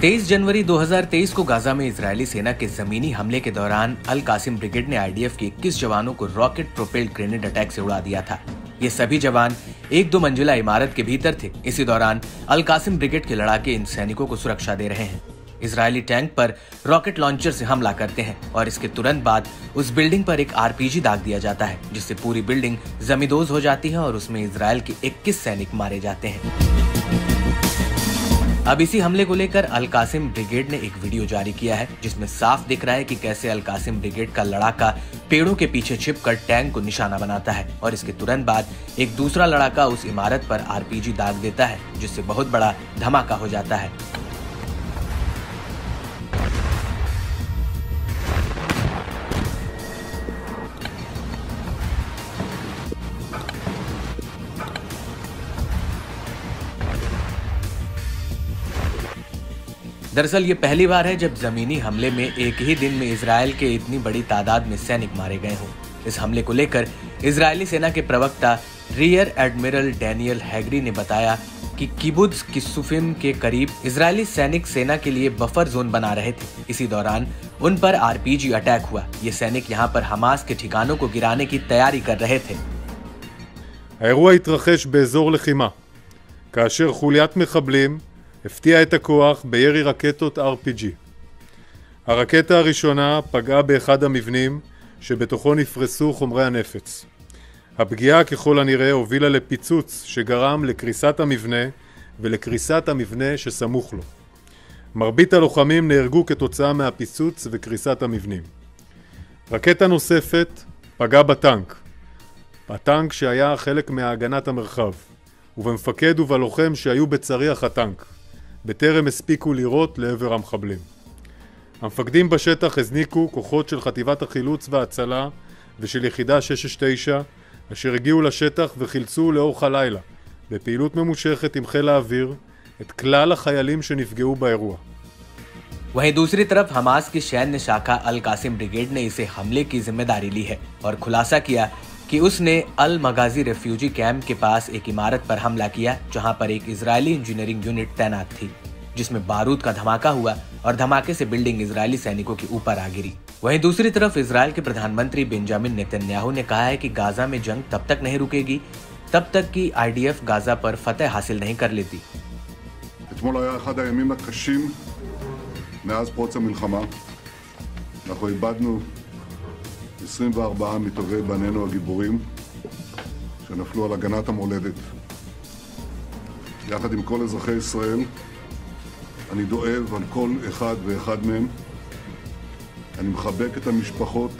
23 जनवरी 2023 को गाजा में इजरायली सेना के जमीनी हमले के दौरान अल कासिम ब्रिगेड ने आईडीएफ के 21 जवानों को रॉकेट प्रोपेल्ड ग्रेनेड अटैक से उड़ा दिया था। ये सभी जवान एक दो मंजिला इमारत के भीतर थे। इसी दौरान अल कासिम ब्रिगेड के लड़ाके इन सैनिकों को सुरक्षा दे रहे हैं। इजरायली टैंक पर रॉकेट लॉन्चर से हमला करते हैं और इसके तुरंत बाद उस बिल्डिंग पर एक आरपीजी दाग दिया जाता है, जिससे पूरी बिल्डिंग जमींदोज हो जाती है और उसमें इजरायल के 21 सैनिक मारे जाते हैं। अब इसी हमले को लेकर अल कासिम ब्रिगेड ने एक वीडियो जारी किया है, जिसमें साफ दिख रहा है कि कैसे अल कासिम ब्रिगेड का लड़ाका पेड़ों के पीछे छिपकर टैंक को निशाना बनाता है और इसके तुरंत बाद एक दूसरा लड़ाका उस इमारत पर आरपीजी दाग देता है, जिससे बहुत बड़ा धमाका हो जाता है। दरअसल ये पहली बार है जब जमीनी हमले में एक ही दिन में इजरायल के इतनी बड़ी तादाद में सैनिक मारे गए हों। इस हमले को लेकर इजरायली सेना के प्रवक्ता रियर एडमिरल डैनियल हैगरी ने बताया कि किबुत्ज किस्सुफिम के करीब इजरायली सैनिक सेना के लिए बफर जोन बना रहे थे। इसी दौरान उन पर आरपीजी अटैक हुआ। ये सैनिक यहाँ पर हमास के ठिकानों को गिराने की तैयारी कर रहे थे। האירוע התרחש באזור לחימה, כאשר חוליית מחבלים הפתיעה את הכוח בירי רקטות RPG. הרקטה הראשונה פגעה באחד המבנים שבתוכו נפרסו חומרי הנפץ. הפגיעה ככל הנראה הובילה לפיצוץ שגרם לקריסת המבנה ולקריסת המבנה שסמוך לו. מרבית הלוחמים נהרגו כתוצאה מהפיצוץ וקריסת המבנים. רקטה נוספת פגעה בטנק. הטנק שהיה חלק מהגנת המרחב, ובמפקד ובלוחם שהיו בצריח הטנק. בטרם הספיקו לירות לעבר המחבלים. המפקדים בשטח הזניקו כוחות של חטיבת החילוץ וההצלה ושל יחידה 669, אשר הגיעו לשטח וחילצו לאורך הלילה, בפעילות ממושכת עם חיל האוויר, את כלל החיילים שנפגעו באירוע. वहीं दूसरी तरफ हमास की सैन्य शाखा अल कासिम ब्रिगेड ने इसे हमले की जिम्मेदारी ली है और खुलासा किया कि उसने अल मगाजी रेफ्यूजी कैंप के पास एक इमारत पर हमला किया, जहां पर एक इजरायली इंजीनियरिंग यूनिट तैनात थी, जिसमें बारूद का धमाका हुआ और धमाके से बिल्डिंग इजरायली सैनिकों के ऊपर आ गिरी। वहीं दूसरी तरफ इजरायल के प्रधानमंत्री बेंजामिन नेतन्याहू ने कहा है कि गाजा में जंग तब तक नहीं रुकेगी तब तक कि आईडीएफ गाजा पर फतेह हासिल नहीं कर लेती। אתמול היה אחד הימים הקשים מאז פרוץ המלחמה. אנחנו איבדנו 24 מטובי בנינו הגיבורים שנפלו על הגנת המולדת. יחד עם כל אזרחי ישראל, אני דואב על כל אחד ואחד מהם. אני מחבק את המשפחות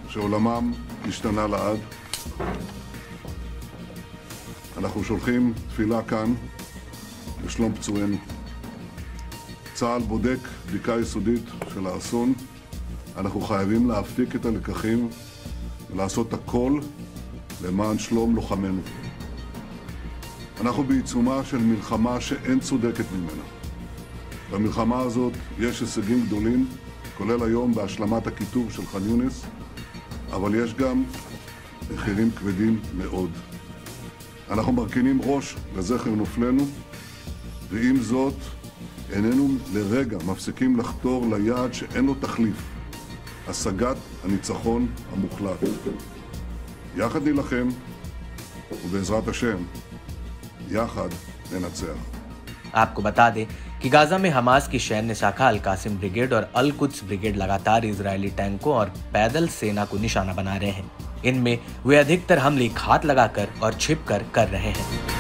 שעולמם השתנה לעד. אנחנו שולחים תפילה כאן לשלום פצועינו. צה"ל בודק בדיקה יסודית של האסון. אנחנו חייבים להפיק את הלקחים ולעשות הכל למען שלום לוחמינו. אנחנו בעיצומה של מלחמה שאין צודקת ממנה. במלחמה הזאת יש הישגים גדולים, כולל היום בהשלמת הכיתוב של ח'אן יונס, אבל יש גם מחירים כבדים מאוד. אנחנו מרכינים ראש לזכר נופלנו, ועם זאת איננו לרגע מפסיקים לחתור ליעד שאין לו תחליף, השגת הניצחון המוחלט. יחד נילחם, ובעזרת השם, יחד ननצח। आपको बता दें कि गाजा में हमास की सैन्य शाखा अल कासिम ब्रिगेड और अल कुद्स ब्रिगेड लगातार इजरायली टैंकों और पैदल सेना को निशाना बना रहे हैं। इनमें वे अधिकतर हमले घात लगाकर और छिपकर कर रहे हैं।